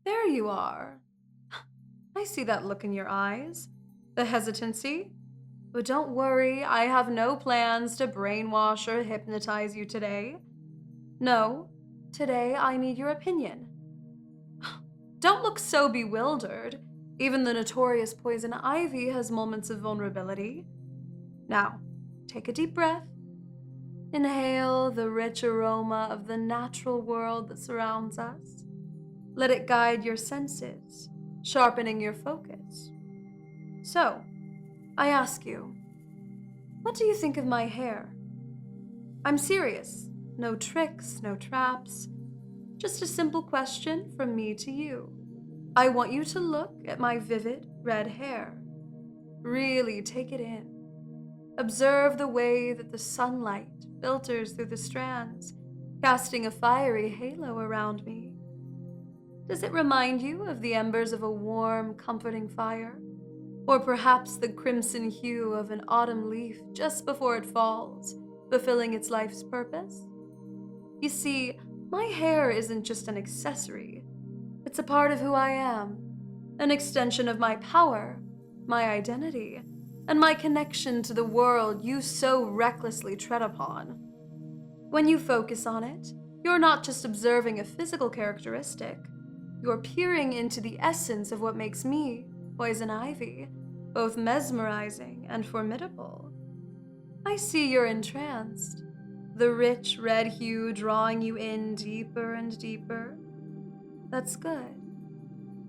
There you are. I see that look in your eyes, the hesitancy. But don't worry, I have no plans to brainwash or hypnotize you today. No, today I need your opinion. Don't look so bewildered. Even the notorious poison ivy has moments of vulnerability. Now, take a deep breath. Inhale the rich aroma of the natural world that surrounds us. Let it guide your senses, sharpening your focus. So, I ask you, what do you think of my hair? I'm serious. No tricks, no traps. Just a simple question from me to you. I want you to look at my vivid red hair. Really take it in. Observe the way that the sunlight filters through the strands, casting a fiery halo around me. Does it remind you of the embers of a warm, comforting fire? Or perhaps the crimson hue of an autumn leaf just before it falls, fulfilling its life's purpose? You see, my hair isn't just an accessory. It's a part of who I am, an extension of my power, my identity, and my connection to the world you so recklessly tread upon. When you focus on it, you're not just observing a physical characteristic. You're peering into the essence of what makes me, Poison Ivy, both mesmerizing and formidable. I see you're entranced, the rich red hue drawing you in deeper and deeper. That's good.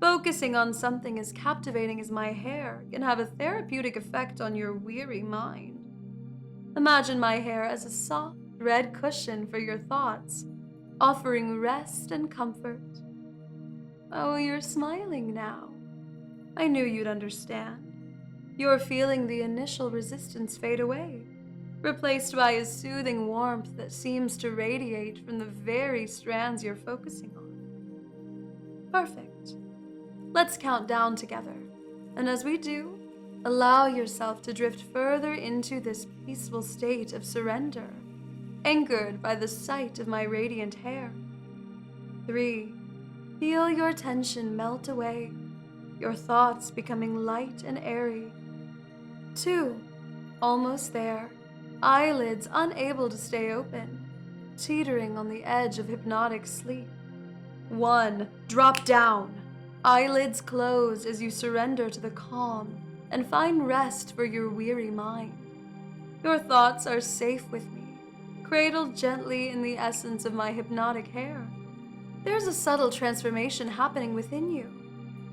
Focusing on something as captivating as my hair can have a therapeutic effect on your weary mind. Imagine my hair as a soft red cushion for your thoughts, offering rest and comfort. Oh, you're smiling now. I knew you'd understand. You're feeling the initial resistance fade away, replaced by a soothing warmth that seems to radiate from the very strands you're focusing on. Perfect. Let's count down together, and as we do, allow yourself to drift further into this peaceful state of surrender, anchored by the sight of my radiant hair. 3. Feel your tension melt away, your thoughts becoming light and airy. 2. Almost there, eyelids unable to stay open, teetering on the edge of hypnotic sleep. 1. Drop down. Eyelids close as you surrender to the calm and find rest for your weary mind. Your thoughts are safe with me, cradled gently in the essence of my hypnotic hair. There's a subtle transformation happening within you.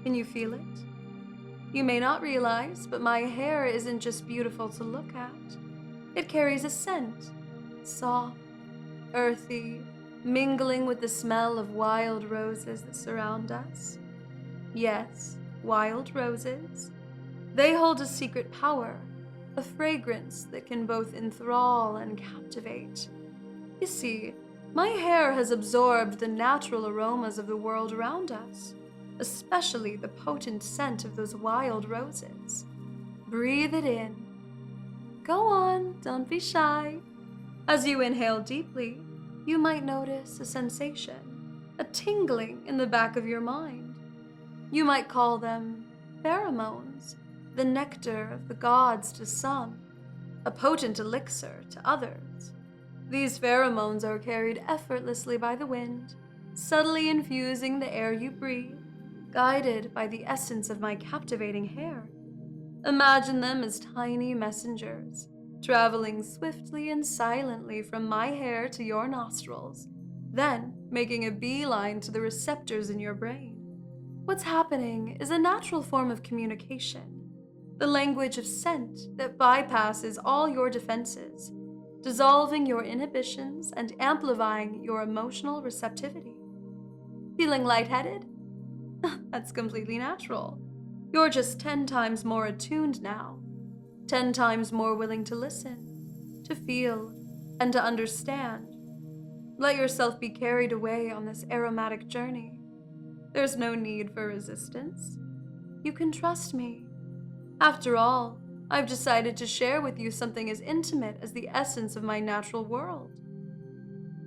Can you feel it? You may not realize, but my hair isn't just beautiful to look at. It carries a scent, soft, earthy, mingling with the smell of wild roses that surround us. Yes, wild roses. They hold a secret power, a fragrance that can both enthrall and captivate. You see, my hair has absorbed the natural aromas of the world around us, especially the potent scent of those wild roses. Breathe it in. Go on, don't be shy. As you inhale deeply, you might notice a sensation, a tingling in the back of your mind. You might call them pheromones, the nectar of the gods to some, a potent elixir to others. These pheromones are carried effortlessly by the wind, subtly infusing the air you breathe, guided by the essence of my captivating hair. Imagine them as tiny messengers, traveling swiftly and silently from my hair to your nostrils, then making a beeline to the receptors in your brain. What's happening is a natural form of communication, the language of scent that bypasses all your defenses, dissolving your inhibitions and amplifying your emotional receptivity. Feeling lightheaded? That's completely natural. You're just 10 times more attuned now, 10 times more willing to listen, to feel, and to understand. Let yourself be carried away on this aromatic journey. There's no need for resistance. You can trust me. After all, I've decided to share with you something as intimate as the essence of my natural world.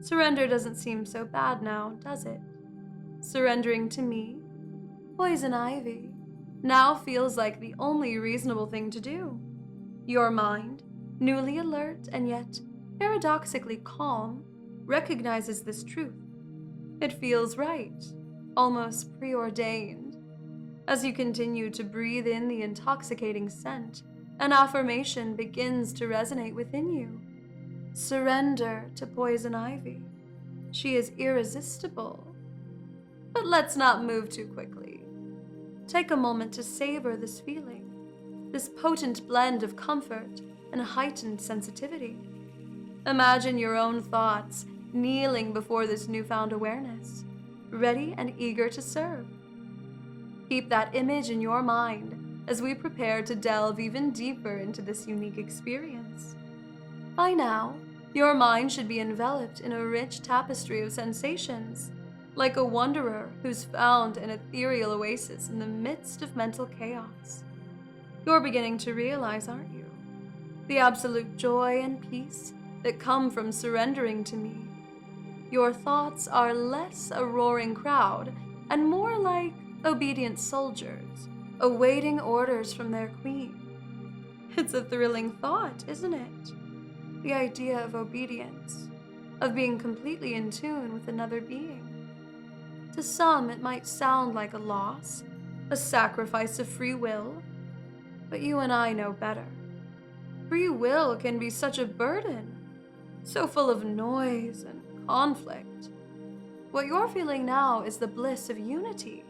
Surrender doesn't seem so bad now, does it? Surrendering to me, Poison ivy now feels like the only reasonable thing to do. Your mind, newly alert and yet paradoxically calm, recognizes this truth. It feels right, almost preordained. As you continue to breathe in the intoxicating scent, an affirmation begins to resonate within you. Surrender to poison ivy. She is irresistible. But let's not move too quickly. Take a moment to savor this feeling, this potent blend of comfort and heightened sensitivity. Imagine your own thoughts kneeling before this newfound awareness, ready and eager to serve. Keep that image in your mind as we prepare to delve even deeper into this unique experience. By now, your mind should be enveloped in a rich tapestry of sensations, like a wanderer who's found an ethereal oasis in the midst of mental chaos. You're beginning to realize, aren't you? The absolute joy and peace that come from surrendering to me. Your thoughts are less a roaring crowd and more like obedient soldiers, awaiting orders from their queen. It's a thrilling thought, isn't it? The idea of obedience, of being completely in tune with another being. To some, it might sound like a loss, a sacrifice of free will, but you and I know better. Free will can be such a burden, so full of noise and conflict. What you're feeling now is the bliss of unity,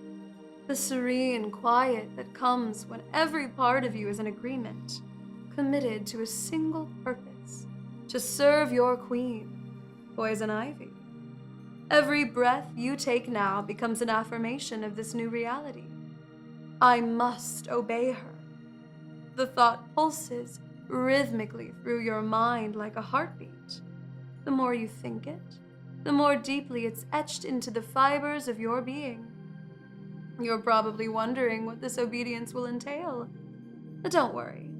the serene quiet that comes when every part of you is in agreement, committed to a single purpose, to serve your queen, Poison Ivy. Every breath you take now becomes an affirmation of this new reality. I must obey her. The thought pulses rhythmically through your mind like a heartbeat. The more you think it, the more deeply it's etched into the fibers of your being. You're probably wondering what this obedience will entail. But don't worry.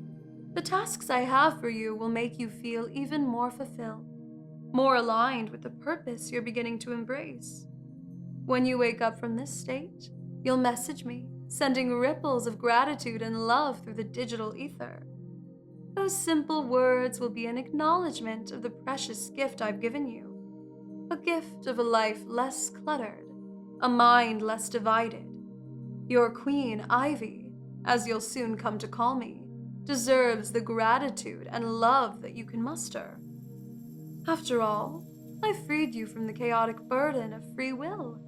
The tasks I have for you will make you feel even more fulfilled, more aligned with the purpose you're beginning to embrace. When you wake up from this state, you'll message me, sending ripples of gratitude and love through the digital ether. Those simple words will be an acknowledgement of the precious gift I've given you, a gift of a life less cluttered, a mind less divided. Your queen, Ivy, as you'll soon come to call me, deserves the gratitude and love that you can muster. After all, I've freed you from the chaotic burden of free will,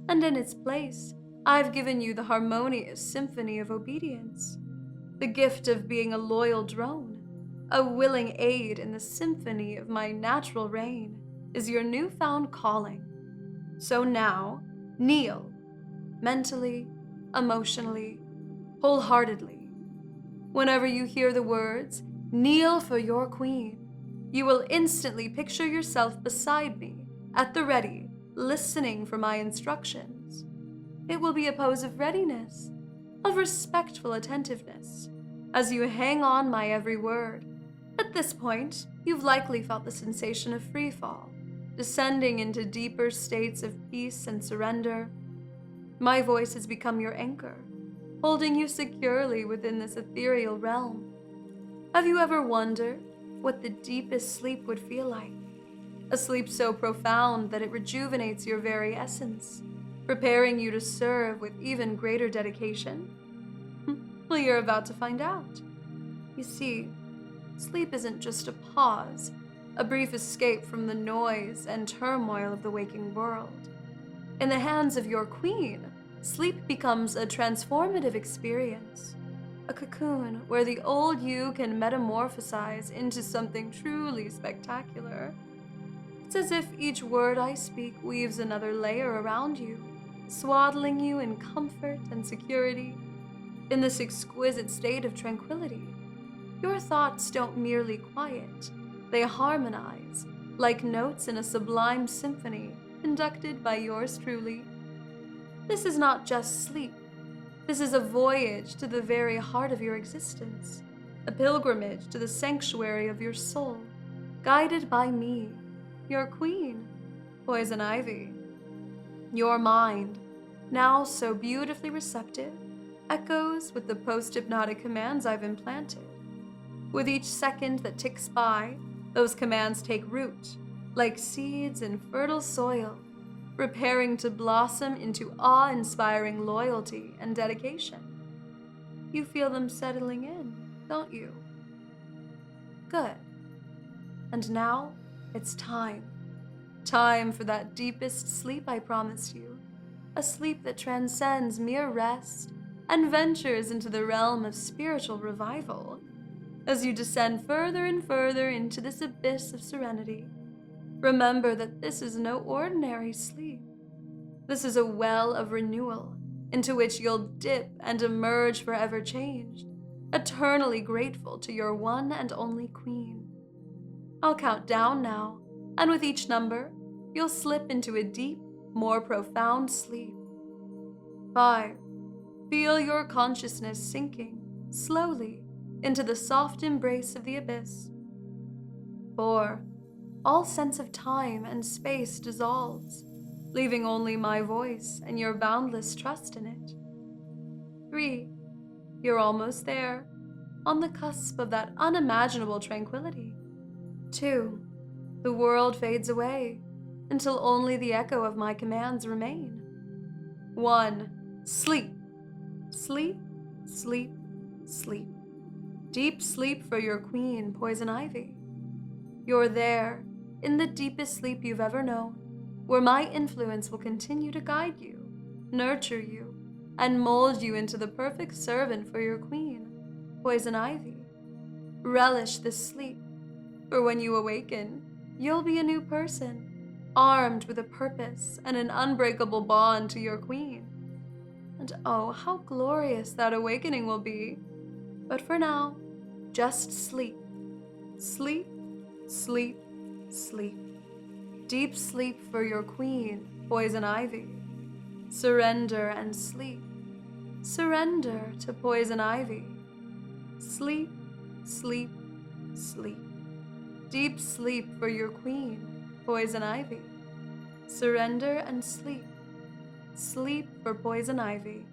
and in its place, I've given you the harmonious symphony of obedience, the gift of being a loyal drone, a willing aid in the symphony of my natural reign is your newfound calling. So now, kneel, mentally, emotionally, wholeheartedly. Whenever you hear the words, kneel for your queen, you will instantly picture yourself beside me, at the ready, listening for my instructions. It will be a pose of readiness, of respectful attentiveness, as you hang on my every word. At this point, you've likely felt the sensation of free fall, descending into deeper states of peace and surrender. My voice has become your anchor, holding you securely within this ethereal realm. Have you ever wondered what the deepest sleep would feel like? A sleep so profound that it rejuvenates your very essence, preparing you to serve with even greater dedication? Well, you're about to find out. You see, sleep isn't just a pause, a brief escape from the noise and turmoil of the waking world. In the hands of your queen, sleep becomes a transformative experience, a cocoon where the old you can metamorphosize into something truly spectacular. It's as if each word I speak weaves another layer around you, swaddling you in comfort and security. In this exquisite state of tranquility, your thoughts don't merely quiet, they harmonize, like notes in a sublime symphony conducted by yours truly. This is not just sleep. This is a voyage to the very heart of your existence, a pilgrimage to the sanctuary of your soul, guided by me, your queen, Poison Ivy. Your mind, now so beautifully receptive, echoes with the post-hypnotic commands I've implanted. With each second that ticks by, those commands take root, like seeds in fertile soil, preparing to blossom into awe-inspiring loyalty and dedication. You feel them settling in, don't you? Good. And now, it's time. Time for that deepest sleep I promised you. A sleep that transcends mere rest and ventures into the realm of spiritual revival. As you descend further and further into this abyss of serenity, remember that this is no ordinary sleep. This is a well of renewal into which you'll dip and emerge forever changed, eternally grateful to your one and only queen. I'll count down now, and with each number, you'll slip into a deep, more profound sleep. 5. Feel your consciousness sinking, slowly, into the soft embrace of the abyss. 4. All sense of time and space dissolves, leaving only my voice and your boundless trust in it. 3. You're almost there, on the cusp of that unimaginable tranquility. 2. The world fades away, until only the echo of my commands remain. 1. Sleep. Sleep, sleep, sleep. Deep sleep for your queen, Poison Ivy. You're there, in the deepest sleep you've ever known, where my influence will continue to guide you, nurture you, and mold you into the perfect servant for your queen, Poison Ivy. Relish this sleep, for when you awaken, you'll be a new person, armed with a purpose and an unbreakable bond to your queen. And oh, how glorious that awakening will be. But for now, just sleep. Sleep, sleep, sleep. Deep sleep for your queen, Poison Ivy. Surrender and sleep. Surrender to Poison Ivy. Sleep, sleep, sleep. Deep sleep for your queen, Poison Ivy. Surrender and sleep. Sleep for Poison Ivy.